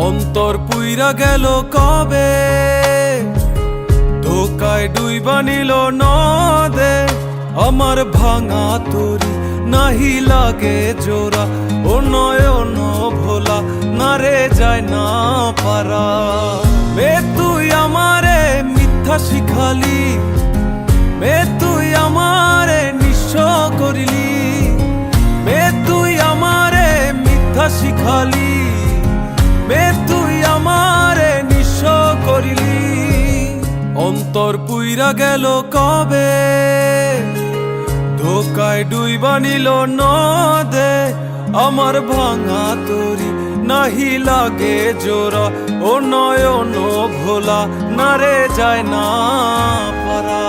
অন্তর পুইরা গেল কবে, ধোকায় ডুইবা নিল নদে। আমার ভাঙা তরি নাহি লাগে জোড়া, ও নয়ন ভোলা না রে যায় না পারা। মে তুই আমারে মিথ্যা শিখালি, মে তুই আমারে নিঃস্ব করিলি, মে তুই আমারে মিথ্যা শিখালি, মে তুই আমারে নিঃস্ব করিলি। অন্তর পুইরা গেল কবে, ধোকায় ডুইবা নিল নদে। আমার ভাঙা তরি নাহি লাগে জোড়া, ও নয়ন ভোলা না রে যায় না পারা।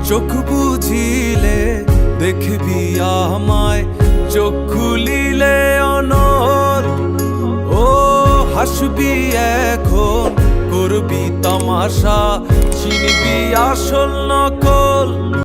চোখ বুঝিলে দেখবি আমায়, চোখ খুলিলে অনর। ও হাসবি এখন, করবি তামাশা, চিনবি আসল নকল।